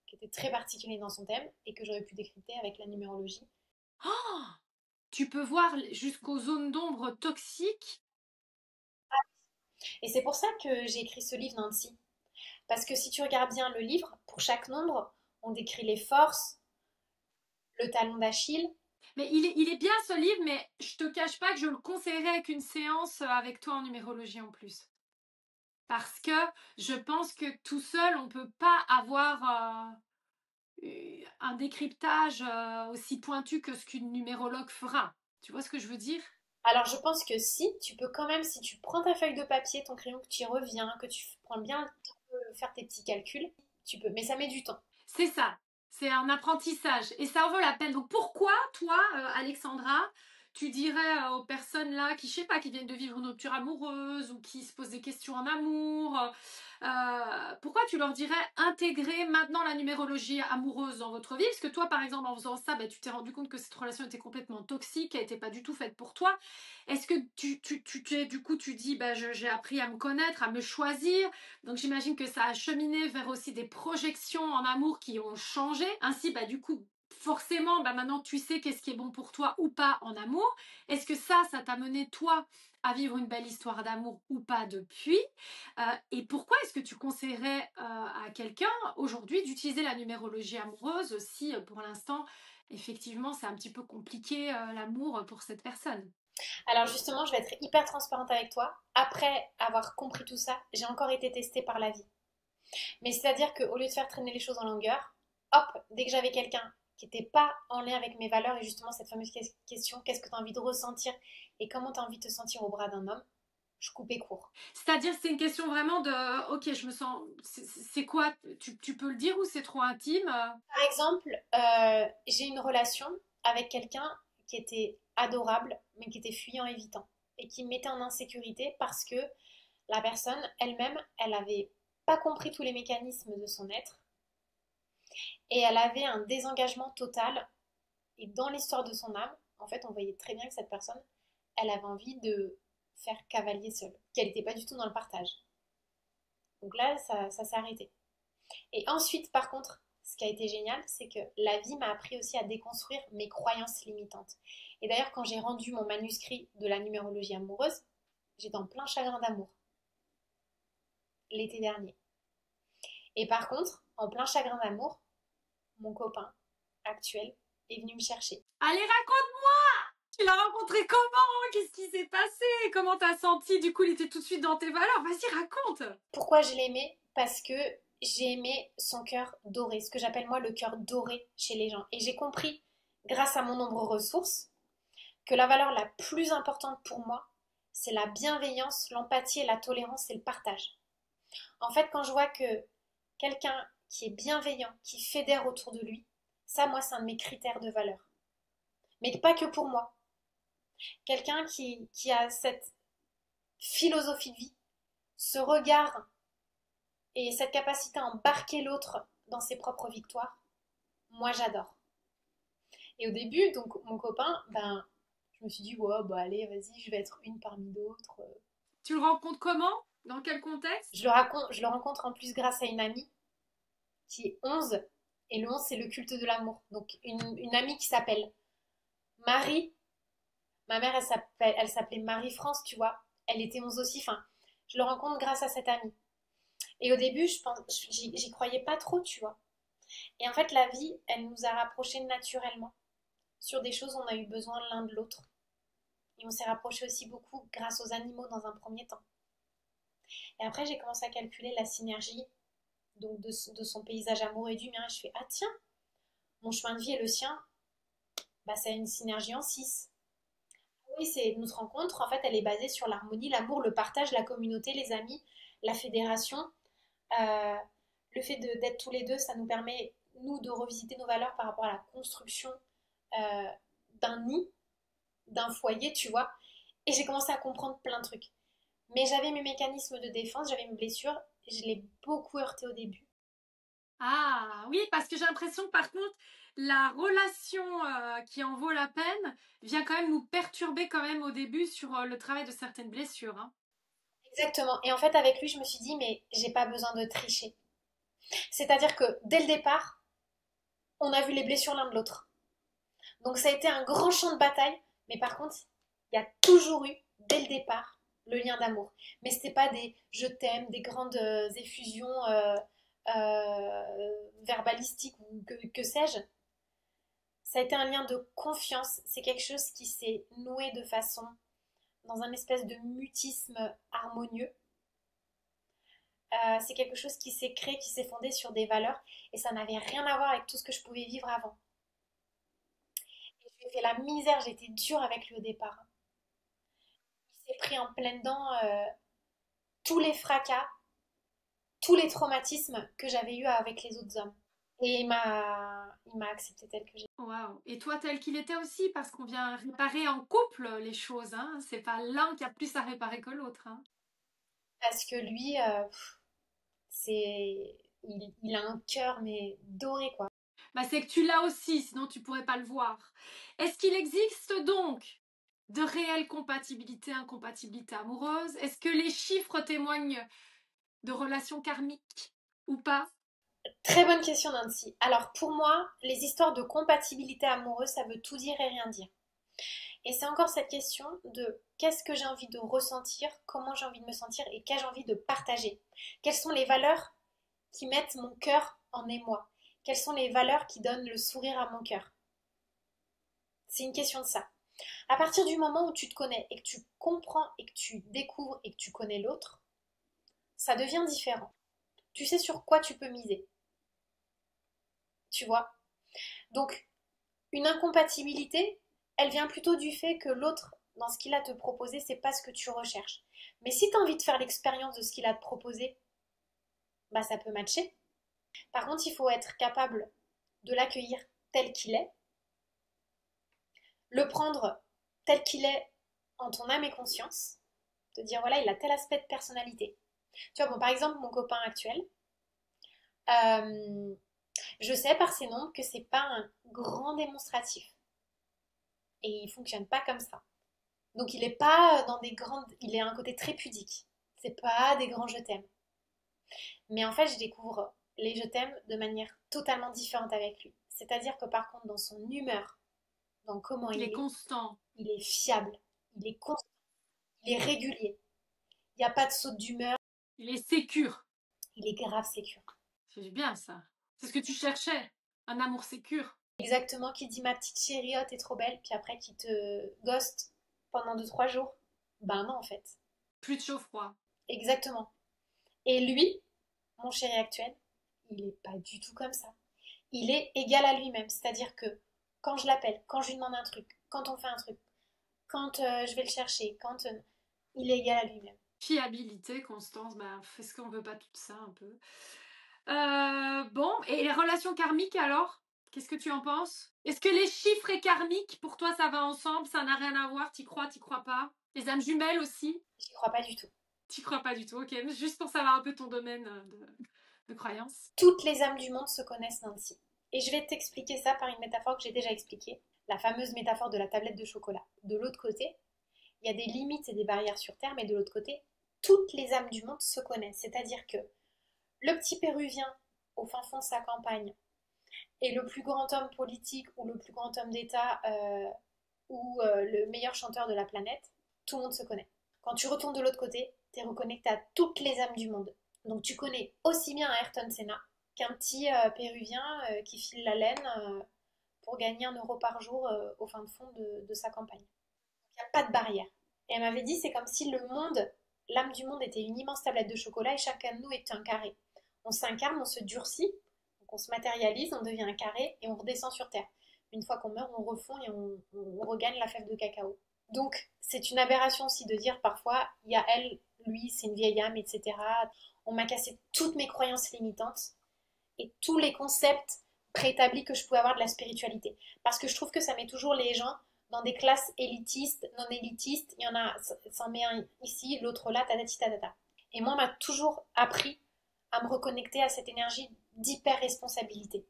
qui étaient très particuliers dans son thème et que j'aurais pu décrypter avec la numérologie. Oh, tu peux voir jusqu'aux zones d'ombre toxiques. Et c'est pour ça que j'ai écrit ce livre, Nancy. Parce que si tu regardes bien le livre, pour chaque nombre, on décrit les forces, le talon d'Achille. Mais il est bien ce livre, mais je te cache pas que je le conseillerais avec une séance avec toi en numérologie en plus. Parce que je pense que tout seul, on peut pas avoir un décryptage aussi pointu que ce qu'une numérologue fera. Tu vois ce que je veux dire? Alors je pense que si, tu peux quand même, si tu prends ta feuille de papier, ton crayon, que tu y reviens, que tu prends bien le temps de faire tes petits calculs, tu peux. Mais ça met du temps. C'est ça. C'est un apprentissage. Et ça en vaut la peine. Donc pourquoi, toi, Alexandra, tu dirais aux personnes là qui, je sais pas, qui viennent de vivre une rupture amoureuse ou qui se posent des questions en amour, pourquoi tu leur dirais intégrer maintenant la numérologie amoureuse dans votre vie? Parce que toi, par exemple, en faisant ça, bah, tu t'es rendu compte que cette relation était complètement toxique, qu'elle n'était pas du tout faite pour toi. Est-ce que du coup, tu dis, bah, j'ai appris à me connaître, à me choisir. Donc j'imagine que ça a cheminé vers aussi des projections en amour qui ont changé. Ainsi, bah, du coup, forcément, bah, maintenant tu sais qu'est-ce qui est bon pour toi ou pas en amour. Est-ce que ça t'a mené toi à vivre une belle histoire d'amour ou pas depuis? Et pourquoi est-ce que tu conseillerais à quelqu'un aujourd'hui d'utiliser la numérologie amoureuse si pour l'instant, effectivement, c'est un petit peu compliqué l'amour pour cette personne? Alors justement, je vais être hyper transparente avec toi. Après avoir compris tout ça, j'ai encore été testée par la vie. Mais c'est-à-dire qu'au lieu de faire traîner les choses en longueur, hop, dès que j'avais quelqu'un qui n'était pas en lien avec mes valeurs, et justement cette fameuse question, qu'est-ce que tu as envie de ressentir et comment tu as envie de te sentir au bras d'un homme, je coupais court. C'est-à-dire, c'est une question vraiment de, ok, je me sens, c'est quoi, tu peux le dire ou c'est trop intime? Par exemple, j'ai une relation avec quelqu'un qui était adorable, mais qui était fuyant, évitant, et qui me mettait en insécurité parce que la personne elle-même, elle n'avait pas compris tous les mécanismes de son être, et elle avait un désengagement total. Et dans l'histoire de son âme, en fait, on voyait très bien que cette personne, elle avait envie de faire cavalier seule, qu'elle n'était pas du tout dans le partage. Donc là, ça s'est arrêté. Et ensuite, par contre, ce qui a été génial, c'est que la vie m'a appris aussi à déconstruire mes croyances limitantes. Et d'ailleurs, quand j'ai rendu mon manuscrit de la numérologie amoureuse, j'étais en plein chagrin d'amour l'été dernier. Et par contre, en plein chagrin d'amour, mon copain actuel est venu me chercher. Allez, raconte-moi! Tu l'as rencontré comment? Qu'est-ce qui s'est passé? Comment t'as senti? Du coup, il était tout de suite dans tes valeurs. Vas-y, raconte! Pourquoi je l'aimais? Parce que j'ai aimé son cœur doré, ce que j'appelle moi le cœur doré chez les gens. Et j'ai compris, grâce à mon nombre de ressources, que la valeur la plus importante pour moi, c'est la bienveillance, l'empathie et la tolérance et le partage. En fait, quand je vois que quelqu'un qui est bienveillant, qui fédère autour de lui, ça, moi, c'est un de mes critères de valeur. Mais pas que pour moi. Quelqu'un qui a cette philosophie de vie, ce regard et cette capacité à embarquer l'autre dans ses propres victoires, moi, j'adore. Et au début, donc, mon copain, ben, je me suis dit, ouais, bah allez, vas-y, je vais être une parmi d'autres. Tu le rencontres comment? Dans quel contexte? Je le rencontre en plus grâce à une amie qui est 11. Et le 11, c'est le culte de l'amour. Donc, une amie qui s'appelle Marie. Ma mère, elle s'appelait Marie-France, tu vois. Elle était 11 aussi. Enfin, Je le rencontre grâce à cet ami. Et au début, j'y croyais pas trop, tu vois. Et en fait, la vie, elle nous a rapprochés naturellement sur des choses où on a eu besoin l'un de l'autre. Et on s'est rapprochés aussi beaucoup grâce aux animaux dans un premier temps. Et après, j'ai commencé à calculer la synergie donc de son paysage amoureux et du mien. Et je fais, ah tiens, mon chemin de vie et le sien, bah, c'est une synergie en 6. Oui, c'est notre rencontre, en fait, elle est basée sur l'harmonie, l'amour, le partage, la communauté, les amis, la fédération. Euh, le fait d'être tous les deux, ça nous permet, nous, de revisiter nos valeurs par rapport à la construction euh, d'un nid, d'un foyer, tu vois. Et j'ai commencé à comprendre plein de trucs. Mais j'avais mes mécanismes de défense, j'avais mes blessures, et je l'ai beaucoup heurté au début. Ah oui, parce que j'ai l'impression que par contre, la relation qui en vaut la peine vient quand même nous perturber quand même au début sur le travail de certaines blessures, hein. Exactement. Et en fait, avec lui, je me suis dit, mais j'ai pas besoin de tricher. C'est-à-dire que dès le départ, on a vu les blessures l'un de l'autre. Donc ça a été un grand champ de bataille, mais par contre, il y a toujours eu, dès le départ, le lien d'amour. Mais c'était pas des je t'aime, des grandes effusions verbalistiques ou que sais-je. Ça a été un lien de confiance. C'est quelque chose qui s'est noué de façon, dans un espèce de mutisme harmonieux. C'est quelque chose qui s'est créé, qui s'est fondé sur des valeurs, et ça n'avait rien à voir avec tout ce que je pouvais vivre avant. Et je lui ai fait la misère, j'étais dure avec lui au départ. Il s'est pris en pleine dent tous les fracas, tous les traumatismes que j'avais eus avec les autres hommes. Et il m'a accepté tel que j'étais. Waouh. Et toi, tel qu'il était aussi, parce qu'on vient réparer en couple les choses, hein. C'est pas l'un qui a plus à réparer que l'autre, hein. Parce que lui, il a un cœur mais doré quoi. Bah, c'est que tu l'as aussi, sinon tu pourrais pas le voir. Est-ce qu'il existe donc de réelles compatibilités, incompatibilités amoureuses? Est-ce que les chiffres témoignent de relations karmiques ou pas? Très bonne question Nancy. Alors pour moi, les histoires de compatibilité amoureuse, ça veut tout dire et rien dire. Et c'est encore cette question de qu'est-ce que j'ai envie de ressentir, comment j'ai envie de me sentir et qu'ai-je envie de partager. Quelles sont les valeurs qui mettent mon cœur en émoi? Quelles sont les valeurs qui donnent le sourire à mon cœur? C'est une question de ça. À partir du moment où tu te connais et que tu comprends et que tu découvres et que tu connais l'autre, ça devient différent. Tu sais sur quoi tu peux miser, tu vois. Donc, une incompatibilité, elle vient plutôt du fait que l'autre, dans ce qu'il a à te proposer, c'est pas ce que tu recherches. Mais si tu as envie de faire l'expérience de ce qu'il a à te proposer, bah ça peut matcher. Par contre, il faut être capable de l'accueillir tel qu'il est, le prendre tel qu'il est en ton âme et conscience, te dire voilà, il a tel aspect de personnalité. Tu vois, bon, par exemple, mon copain actuel, euh, je sais par ses nombres que c'est pas un grand démonstratif. Et il fonctionne pas comme ça. Donc il est pas dans des grandes. Il est à un côté très pudique. C'est pas des grands je t'aime. Mais en fait, je découvre les je t'aime de manière totalement différente avec lui. C'est-à-dire que par contre, dans son humeur, dans comment Il est constant. il est fiable, il est constant, il est régulier. Il n'y a pas de saute d'humeur, Il est sécure. il est grave sécure. C'est bien ça. C'est ce que tu cherchais. Un amour sécure. Exactement, qui dit ma petite chérie, oh t'es trop belle, puis après qui te ghost pendant 2 3 jours. Ben non, en fait. Plus de chaud-froid. Exactement. Et lui, mon chéri actuel, il est pas du tout comme ça. Il est égal à lui-même, c'est-à-dire que quand je l'appelle, quand je lui demande un truc, quand on fait un truc, quand je vais le chercher, quand il est égal à lui-même. Fiabilité, constance, bah, est-ce qu'on veut pas tout ça un peu? Bon, et les relations karmiques alors? Qu'est-ce que tu en penses? Est-ce que les chiffres et karmiques, pour toi, ça va ensemble? Ça n'a rien à voir? T'y crois pas? Les âmes jumelles aussi? J'y crois pas du tout. T'y crois pas du tout, ok. Juste pour savoir un peu ton domaine de croyance. Toutes les âmes du monde se connaissent, Nancy. Et je vais t'expliquer ça par une métaphore que j'ai déjà expliquée, la fameuse métaphore de la tablette de chocolat. De l'autre côté, il y a des limites et des barrières sur Terre, mais de l'autre côté, toutes les âmes du monde se connaissent. C'est-à-dire que le petit Péruvien, au fin fond de sa campagne, et le plus grand homme politique ou le plus grand homme d'État ou le meilleur chanteur de la planète, tout le monde se connaît. Quand tu retournes de l'autre côté, tu es reconnecté à toutes les âmes du monde. Donc tu connais aussi bien un Ayrton Senna qu'un petit Péruvien qui file la laine pour gagner 1 euro par jour au fin de fond de sa campagne. Il n'y a pas de barrière. Et elle m'avait dit, c'est comme si le monde, l'âme du monde était une immense tablette de chocolat et chacun de nous est un carré. On s'incarne, on se durcit, donc on se matérialise, on devient un carré et on redescend sur Terre. Une fois qu'on meurt, on refond et on regagne la fève de cacao. Donc c'est une aberration aussi de dire parfois, il y a elle, lui, c'est une vieille âme, etc. On m'a cassé toutes mes croyances limitantes et tous les concepts préétablis que je pouvais avoir de la spiritualité. Parce que je trouve que ça met toujours les gens dans des classes élitistes, non élitistes. Il y en a, ça en met un ici, l'autre là, tatati tatata. Et moi, on m'a toujours appris à me reconnecter à cette énergie d'hyper-responsabilité.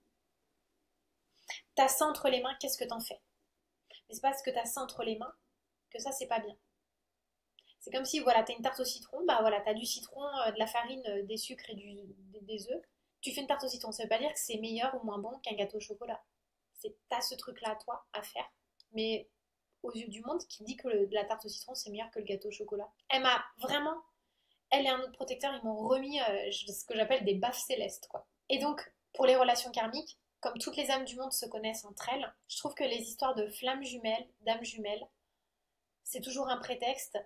T'as ça entre les mains, qu'est-ce que t'en fais? Mais c'est pas parce que t'as ça entre les mains que ça, c'est pas bien. C'est comme si, voilà, t'as une tarte au citron, bah voilà, t'as du citron, de la farine, des sucres et des œufs. Tu fais une tarte au citron, ça veut pas dire que c'est meilleur ou moins bon qu'un gâteau au chocolat. T'as ce truc-là à toi, à faire, mais aux yeux du monde, qui dit que la tarte au citron, c'est meilleur que le gâteau au chocolat. Elle m'a vraiment, elle et un autre protecteur, ils m'ont remis ce que j'appelle des baffes célestes, quoi. Et donc, pour les relations karmiques, comme toutes les âmes du monde se connaissent entre elles, je trouve que les histoires de flammes jumelles, d'âmes jumelles, c'est toujours un prétexte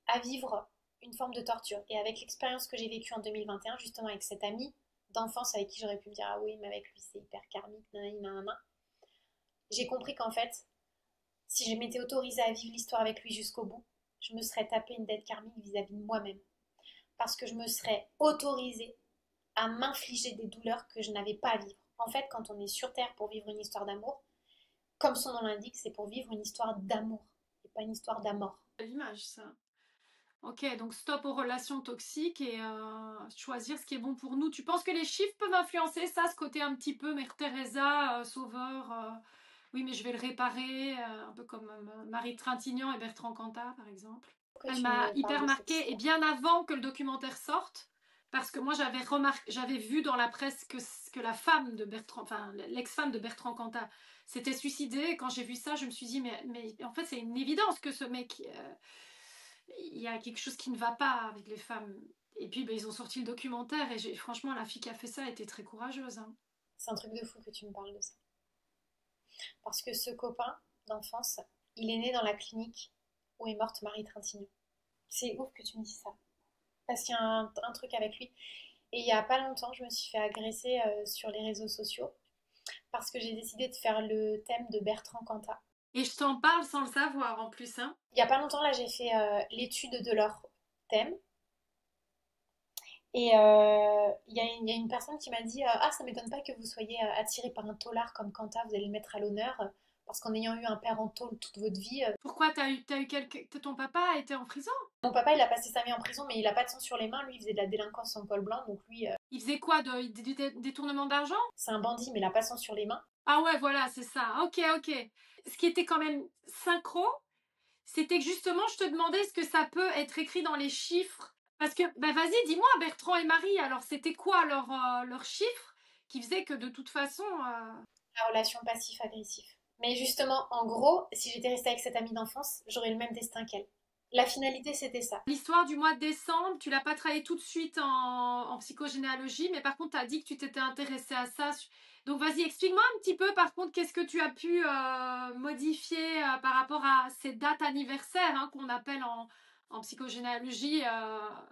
à vivre une forme de torture. Et avec l'expérience que j'ai vécue en 2021, justement avec cet ami d'enfance avec qui j'aurais pu me dire ah oui, mais avec lui c'est hyper karmique, nanani, nanana, j'ai compris qu'en fait, si je m'étais autorisée à vivre l'histoire avec lui jusqu'au bout, je me serais tapé une dette karmique vis-à-vis de moi-même. Parce que je me serais autorisée à m'infliger des douleurs que je n'avais pas à vivre. En fait, quand on est sur Terre pour vivre une histoire d'amour, comme son nom l'indique, c'est pour vivre une histoire d'amour et pas une histoire d'amour. L'image, ça. Ok, donc stop aux relations toxiques et choisir ce qui est bon pour nous. Tu penses que les chiffres peuvent influencer ça, ce côté un petit peu Mère Teresa, sauveur oui, mais je vais le réparer, un peu comme Marie Trintignant et Bertrand Cantat, par exemple. Que Elle tu m'a me parles hyper de cette marquée, et histoire. bien avant que le documentaire sorte, parce que moi j'avais vu dans la presse que la femme de Bertrand, enfin l'ex-femme de Bertrand Cantat s'était suicidée. Et quand j'ai vu ça, je me suis dit, mais en fait c'est une évidence que ce mec, il y a quelque chose qui ne va pas avec les femmes. Et puis ben, ils ont sorti le documentaire, et franchement la fille qui a fait ça était très courageuse. Hein. C'est un truc de fou que tu me parles de ça. Parce que ce copain d'enfance, il est né dans la clinique où est morte Marie Trintignant. C'est ouf que tu me dises ça. Parce qu'il y a un truc avec lui. Et il y a pas longtemps, je me suis fait agresser sur les réseaux sociaux parce que j'ai décidé de faire le thème de Bertrand Cantat. Et je t'en parle sans le savoir en plus. Hein. Il y a pas longtemps, là, j'ai fait l'étude de leur thème. Et il y a une personne qui m'a dit ah, ça m'étonne pas que vous soyez attiré par un taulard comme Cantat, vous allez le mettre à l'honneur, parce qu'en ayant eu un père en tôle toute votre vie. Pourquoi t'as eu ton papa a été en prison? Mon papa, il a passé sa vie en prison, mais il a pas de sang sur les mains. Lui, il faisait de la délinquance en col blanc, donc lui, Il faisait quoi du détournement d'argent? c'est un bandit, mais il a pas de sang sur les mains. Ah ouais, voilà, c'est ça. Ok, ok. Ce qui était quand même synchro, c'était que justement, je te demandais est-ce que ça peut être écrit dans les chiffres. Parce que, ben vas-y, dis-moi, Bertrand et Marie, alors c'était quoi leur chiffre qui faisait que de toute façon... La relation passif-agressif. Mais justement, en gros, si j'étais restée avec cette amie d'enfance, j'aurais le même destin qu'elle. La finalité, c'était ça. L'histoire du mois de décembre, tu l'as pas travaillé tout de suite en psychogénéalogie, mais par contre, tu as dit que tu t'étais intéressée à ça. Donc, vas-y, explique-moi un petit peu, par contre, qu'est-ce que tu as pu modifier par rapport à ces dates anniversaires hein, qu'on appelle en psychogénéalogie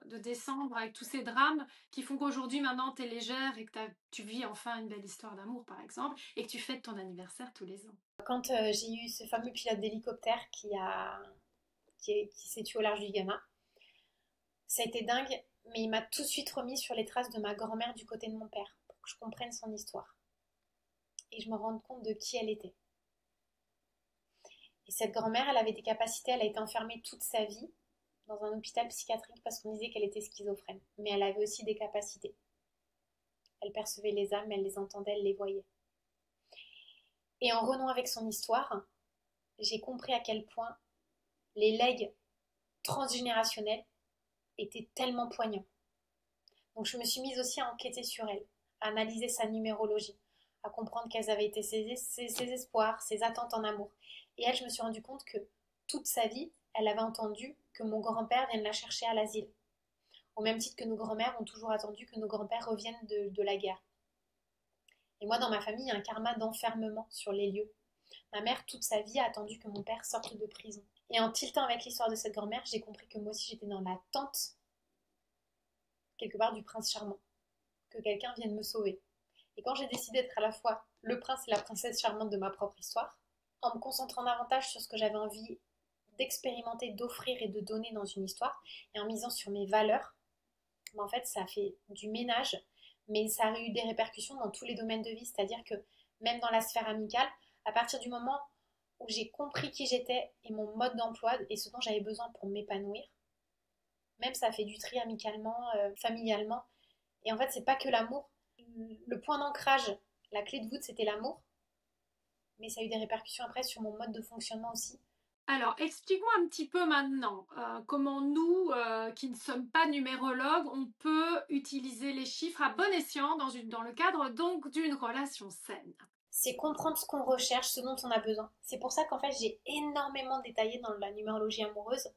de décembre, avec tous ces drames qui font qu'aujourd'hui, maintenant, tu es légère et que tu vis enfin une belle histoire d'amour, par exemple, et que tu fêtes ton anniversaire tous les ans. Quand j'ai eu ce fameux pilote d'hélicoptère qui s'est tué au large du Ghana, ça a été dingue, mais il m'a tout de suite remis sur les traces de ma grand-mère du côté de mon père, pour que je comprenne son histoire. Et je me rende compte de qui elle était. Et cette grand-mère, elle avait des capacités, elle a été enfermée toute sa vie dans un hôpital psychiatrique parce qu'on disait qu'elle était schizophrène. Mais elle avait aussi des capacités. Elle percevait les âmes, elle les entendait, elle les voyait. Et en renouant avec son histoire, j'ai compris à quel point les legs transgénérationnels étaient tellement poignants. Donc je me suis mise aussi à enquêter sur elle, à analyser sa numérologie, à comprendre quels avaient été ses espoirs, ses attentes en amour. Et elle, je me suis rendu compte que toute sa vie, elle avait entendu que mon grand-père vienne la chercher à l'asile. au même titre que nos grands-mères ont toujours attendu que nos grands-pères reviennent de la guerre. Et moi, dans ma famille, il y a un karma d'enfermement sur les lieux. Ma mère, toute sa vie, a attendu que mon père sorte de prison. Et en tiltant avec l'histoire de cette grand-mère, j'ai compris que moi aussi, j'étais dans l'attente, quelque part, du prince charmant. Que quelqu'un vienne me sauver. Et quand j'ai décidé d'être à la fois le prince et la princesse charmante de ma propre histoire, en me concentrant davantage sur ce que j'avais envie d'expérimenter, d'offrir et de donner dans une histoire, et en misant sur mes valeurs, en fait, ça a fait du ménage, mais ça a eu des répercussions dans tous les domaines de vie. C'est-à-dire que même dans la sphère amicale, à partir du moment où j'ai compris qui j'étais et mon mode d'emploi et ce dont j'avais besoin pour m'épanouir, même ça a fait du tri amicalement, familialement. Et en fait, c'est pas que l'amour. Le point d'ancrage, la clé de voûte, c'était l'amour. Mais ça a eu des répercussions après sur mon mode de fonctionnement aussi. Alors, explique-moi un petit peu maintenant comment nous, qui ne sommes pas numérologues, on peut utiliser les chiffres à bon escient dans le cadre donc d'une relation saine. C'est comprendre ce qu'on recherche, ce dont on a besoin. C'est pour ça qu'en fait, j'ai énormément détaillé dans la numérologie amoureuse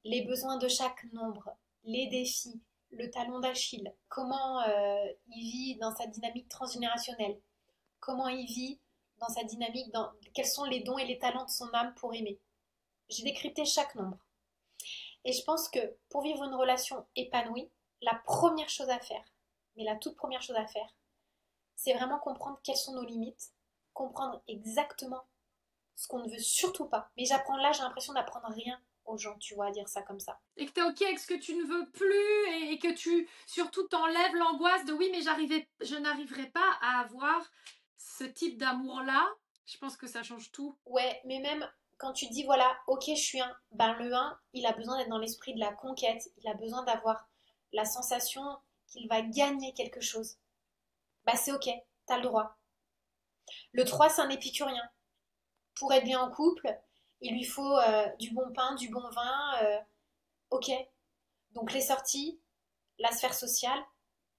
les besoins de chaque nombre, les défis, le talon d'Achille, comment il vit dans sa dynamique transgénérationnelle, comment il vit dans sa dynamique, quels sont les dons et les talents de son âme pour aimer. J'ai décrypté chaque nombre. Et je pense que pour vivre une relation épanouie, la première chose à faire, mais la toute première chose à faire, c'est vraiment comprendre quelles sont nos limites, comprendre exactement ce qu'on ne veut surtout pas. Mais j'apprends là, j'ai l'impression d'apprendre rien aux gens, tu vois, à dire ça comme ça. Et que tu es OK avec ce que tu ne veux plus et que tu surtout t'enlèves l'angoisse de oui, mais je n'arriverai pas à avoir ce type d'amour-là. Je pense que ça change tout. Ouais, mais même quand tu dis voilà, ok, je suis un, ben le un, il a besoin d'être dans l'esprit de la conquête, il a besoin d'avoir la sensation qu'il va gagner quelque chose. Bah c'est ok, t'as le droit. Le 3 c'est un épicurien. Pour être bien en couple, il lui faut du bon pain, du bon vin, ok. Donc les sorties, la sphère sociale,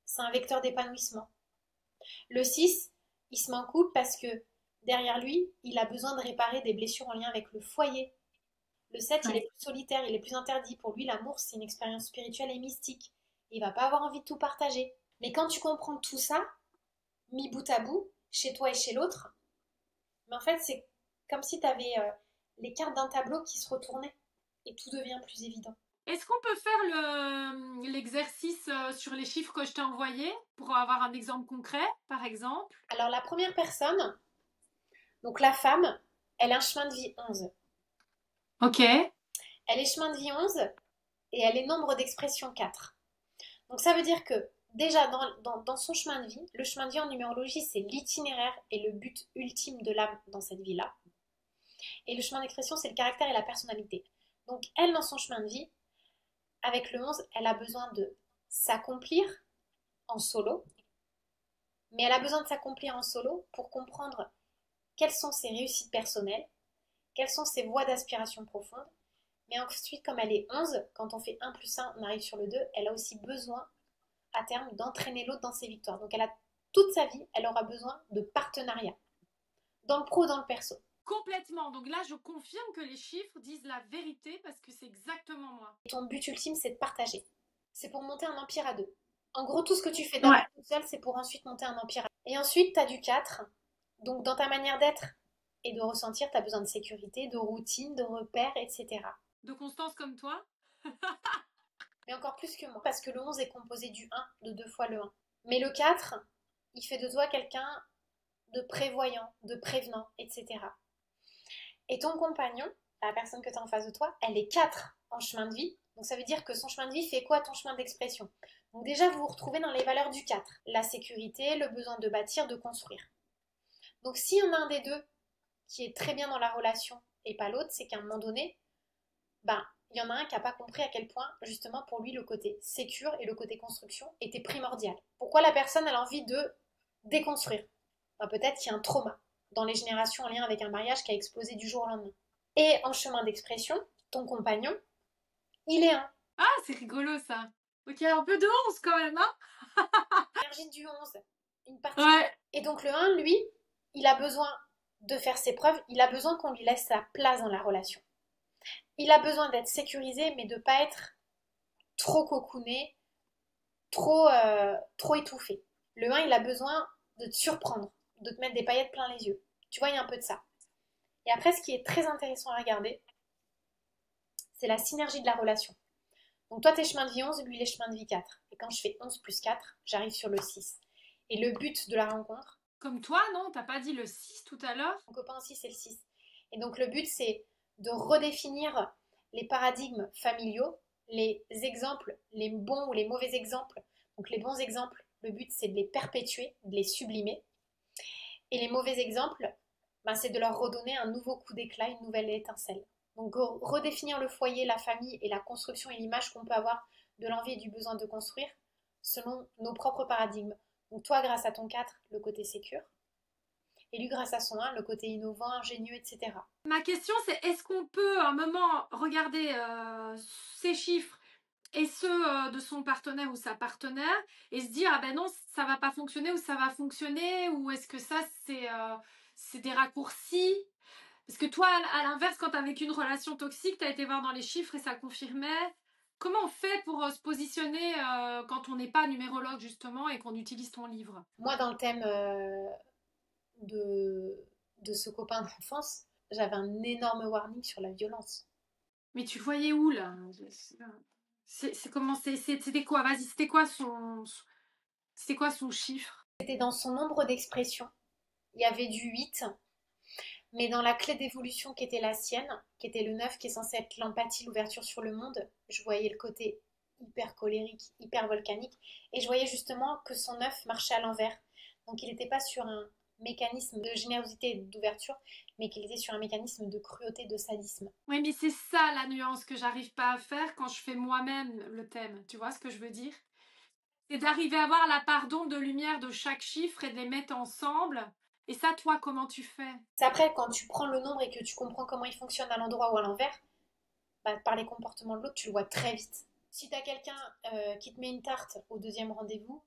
c'est un vecteur d'épanouissement. Le 6 il se met en couple parce que derrière lui, il a besoin de réparer des blessures en lien avec le foyer. Le 7 il est Ouais. plus solitaire, il est plus interdit. Pour lui, l'amour, c'est une expérience spirituelle et mystique. Il va pas avoir envie de tout partager. Mais quand tu comprends tout ça, mis bout à bout, chez toi et chez l'autre, mais en fait, c'est comme si tu avais les cartes d'un tableau qui se retournaient et tout devient plus évident. Est-ce qu'on peut faire l'exercice sur les chiffres que je t'ai envoyés pour avoir un exemple concret, par exemple? Alors, la première personne, donc la femme, elle a un chemin de vie 11. Ok. Elle est chemin de vie 11 et elle est nombre d'expression 4. Donc ça veut dire que déjà dans son chemin de vie, le chemin de vie en numérologie, c'est l'itinéraire et le but ultime de l'âme dans cette vie-là. Et le chemin d'expression, c'est le caractère et la personnalité. Donc elle, dans son chemin de vie, avec le 11, elle a besoin de s'accomplir en solo, mais elle a besoin de s'accomplir en solo pour comprendre quelles sont ses réussites personnelles, quelles sont ses voies d'aspiration profonde. Mais ensuite, comme elle est 11, quand on fait 1 plus 1, on arrive sur le 2, elle a aussi besoin à terme d'entraîner l'autre dans ses victoires. Donc elle a toute sa vie, elle aura besoin de partenariat, dans le pro, dans le perso. Complètement. Donc là, je confirme que les chiffres disent la vérité parce que c'est exactement moi. Et ton but ultime, c'est de partager. C'est pour monter un empire à deux. En gros, tout ce que tu fais d'abord Ouais. toute seule, c'est pour ensuite monter un empire à deux. Et ensuite, tu as du 4. Donc dans ta manière d'être et de ressentir, tu as besoin de sécurité, de routine, de repères, etc. De Constance comme toi? Mais encore plus que moi, parce que le 11 est composé du 1, de 2 fois le 1. Mais le 4, il fait de toi quelqu'un de prévoyant, de prévenant, etc. Et ton compagnon, la personne que tu as en face de toi, elle est 4 en chemin de vie. Donc ça veut dire que son chemin de vie fait quoi ton chemin d'expression? Donc déjà, vous vous retrouvez dans les valeurs du 4. La sécurité, le besoin de bâtir, de construire. Donc s'il y en a un des deux qui est très bien dans la relation et pas l'autre, c'est qu'à un moment donné, ben, il y en a un qui n'a pas compris à quel point, justement, pour lui, le côté sécure et le côté construction était primordial. Pourquoi la personne a envie de déconstruire? Ben, peut-être qu'il y a un trauma dans les générations en lien avec un mariage qui a explosé du jour au lendemain. Et en chemin d'expression, ton compagnon, il est un. Ah, c'est rigolo ça. Ok, un peu de 11 quand même, hein? Énergie du 11, une partie. Ouais. Et donc le 1, lui, il a besoin de faire ses preuves, il a besoin qu'on lui laisse sa place dans la relation. Il a besoin d'être sécurisé, mais de ne pas être trop cocooné, trop étouffé. Le 1, il a besoin de te surprendre, de te mettre des paillettes plein les yeux. Tu vois, il y a un peu de ça. Et après, ce qui est très intéressant à regarder, c'est la synergie de la relation. Donc toi, t'es chemin de vie 11, lui, il est chemin de vie 4. Et quand je fais 11 plus 4, j'arrive sur le 6. Et le but de la rencontre, Comme toi, non? T'as pas dit le 6 tout à l'heure? mon copain aussi, c'est le 6. Et donc le but, c'est de redéfinir les paradigmes familiaux, les exemples, les bons ou les mauvais exemples. Donc les bons exemples, le but, c'est de les perpétuer, de les sublimer. Et les mauvais exemples, ben, c'est de leur redonner un nouveau coup d'éclat, une nouvelle étincelle. Donc redéfinir le foyer, la famille et la construction et l'image qu'on peut avoir de l'envie et du besoin de construire selon nos propres paradigmes. Donc toi, grâce à ton 4, le côté sécure, et lui, grâce à son 1, le côté innovant, ingénieux, etc. Ma question, c'est est-ce qu'on peut à un moment regarder ces chiffres et ceux de son partenaire ou sa partenaire et se dire ah ben non ça va pas fonctionner ou ça va fonctionner ou est-ce que ça c'est des raccourcis parce que toi à l'inverse quand tu as vécu une relation toxique tu as été voir dans les chiffres et ça confirmait comment on fait pour se positionner quand on n'est pas numérologue justement et qu'on utilise ton livre. Moi, dans le thème de, de ce copain d'enfance, j'avais un énorme warning sur la violence. Mais tu le voyais où là? C'est comment c'était quoi? Vas-y, c'était quoi son chiffre? C'était dans son nombre d'expressions. Il y avait du 8, mais dans la clé d'évolution qui était la sienne, qui était le 9, qui est censé être l'empathie, l'ouverture sur le monde, je voyais le côté hyper colérique, hyper volcanique, et je voyais justement que son 9 marchait à l'envers. Donc il n'était pas sur un mécanisme de générosité et d'ouverture, mais qu'il était sur un mécanisme de cruauté, de sadisme. Oui, mais c'est ça la nuance que j'arrive pas à faire quand je fais moi-même le thème. Tu vois ce que je veux dire? C'est d'arriver à voir la part d'ombre de lumière de chaque chiffre et de les mettre ensemble. Et ça, toi, comment tu fais? C'est après, quand tu prends le nombre et que tu comprends comment il fonctionne à l'endroit ou à l'envers, bah, par les comportements de l'autre, tu le vois très vite. Si t'as quelqu'un qui te met une tarte au deuxième rendez-vous,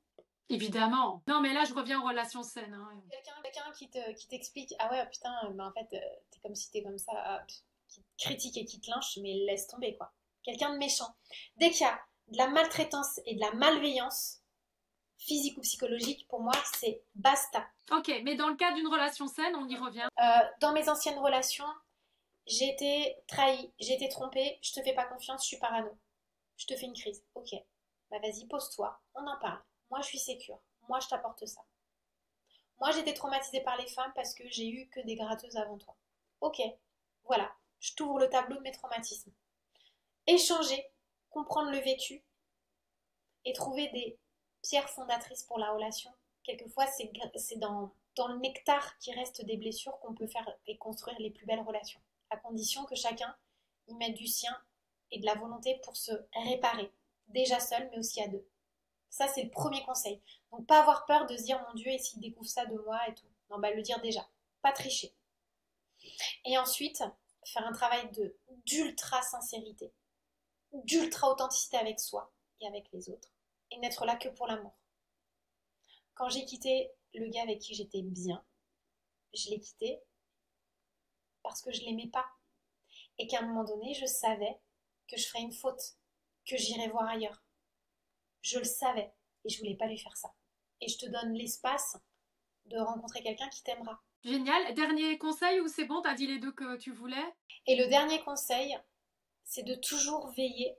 Évidemment. Non, mais là, je reviens aux relations saines. Hein. quelqu'un qui t'explique, ah ouais, putain, bah en fait, t'es comme si t'es comme ça, ah, qui te critique et qui te lynche, mais laisse tomber, quoi. Quelqu'un de méchant. Dès qu'il y a de la maltraitance et de la malveillance, physique ou psychologique, pour moi, c'est basta. Ok, mais dans le cas d'une relation saine, on y revient. Dans mes anciennes relations, j'ai été trahie, j'ai été trompée, je te fais pas confiance, je suis parano. Je te fais une crise. Ok, bah vas-y, pose-toi, on en parle. Moi, je suis sécure. Moi, je t'apporte ça. Moi, j'étais traumatisée par les femmes parce que j'ai eu que des gratteuses avant toi. Ok, voilà, je t'ouvre le tableau de mes traumatismes. Échanger, comprendre le vécu et trouver des pierres fondatrices pour la relation. Quelquefois, c'est dans le nectar qui reste des blessures qu'on peut faire et construire les plus belles relations, à condition que chacun y mette du sien et de la volonté pour se réparer, déjà seul, mais aussi à deux. Ça, c'est le premier conseil. Donc, pas avoir peur de se dire, mon Dieu, et s'il découvre ça de moi et tout. Non, bah, le dire déjà. Pas tricher. Et ensuite, faire un travail d'ultra sincérité, d'ultra authenticité avec soi et avec les autres. Et n'être là que pour l'amour. Quand j'ai quitté le gars avec qui j'étais bien, je l'ai quitté parce que je l'aimais pas. Et qu'à un moment donné, je savais que je ferais une faute, que j'irais voir ailleurs. Je le savais et je voulais pas lui faire ça. Et je te donne l'espace de rencontrer quelqu'un qui t'aimera. Génial. Dernier conseil ou c'est bon, t'as dit les deux que tu voulais? Et le dernier conseil, c'est de toujours veiller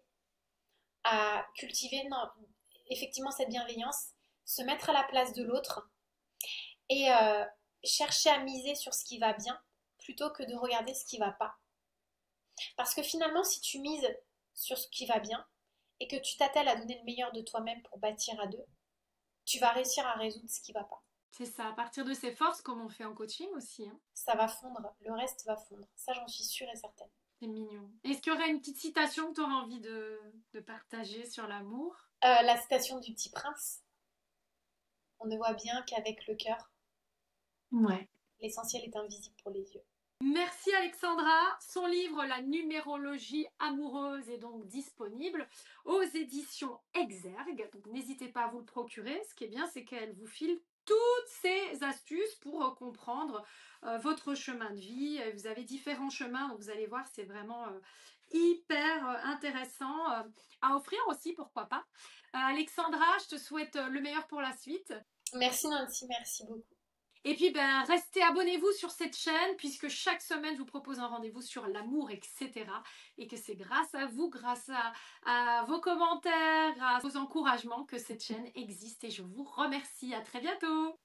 à cultiver effectivement cette bienveillance, se mettre à la place de l'autre et chercher à miser sur ce qui va bien plutôt que de regarder ce qui va pas. Parce que finalement, si tu mises sur ce qui va bien et que tu t'attelles à donner le meilleur de toi-même pour bâtir à deux, tu vas réussir à résoudre ce qui va pas. C'est ça, à partir de ses forces, comme on fait en coaching aussi. Hein. Ça va fondre, le reste va fondre. Ça, j'en suis sûre et certaine. C'est mignon. Est-ce qu'il y aurait une petite citation que tu aurais envie de partager sur l'amour? La citation du Petit Prince, on ne voit bien qu'avec le cœur, Ouais. l'essentiel est invisible pour les yeux. Merci Alexandra. Son livre La numérologie amoureuse est donc disponible aux éditions Exergue. Donc n'hésitez pas à vous le procurer. Ce qui est bien, c'est qu'elle vous file toutes ces astuces pour comprendre votre chemin de vie. Vous avez différents chemins, donc vous allez voir, c'est vraiment hyper intéressant à offrir aussi, pourquoi pas. Alexandra, je te souhaite le meilleur pour la suite. Merci Nancy, merci beaucoup. Et puis, ben, restez, abonnez-vous sur cette chaîne, puisque chaque semaine, je vous propose un rendez-vous sur l'amour, etc. Et que c'est grâce à vous, grâce à vos commentaires, à vos encouragements que cette chaîne existe. Et je vous remercie. À très bientôt!